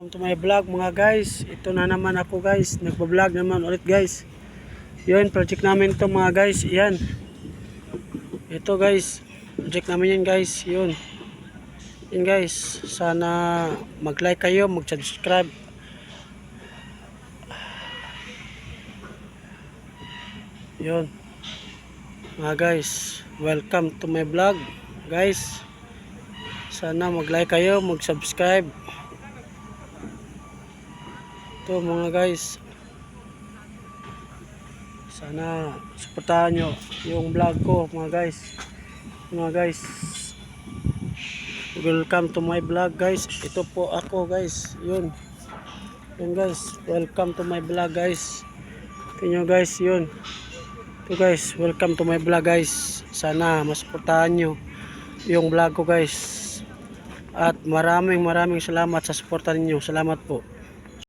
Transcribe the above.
Welcome to my vlog mga guys. Ito na naman ako guys. Nagpa-vlog naman ulit guys. Yun, project namin to mga guys. Yan. Ito guys. Project namin yan guys. Yun. Yan guys. Sana mag-like kayo, mag-subscribe. Yun. Mga guys. Welcome to my vlog guys. Sana mag-like kayo, mag-subscribe. Ito mga guys, sana suportahan nyo yung vlog ko mga guys. Welcome to my vlog guys. Ito po ako guys. Yun guys, welcome to my vlog guys. Ito nyo guys, yun. Ito guys, welcome to my vlog guys. Sana masuportahan nyo yung vlog ko guys. At maraming salamat sa suporta ninyo. Salamat po.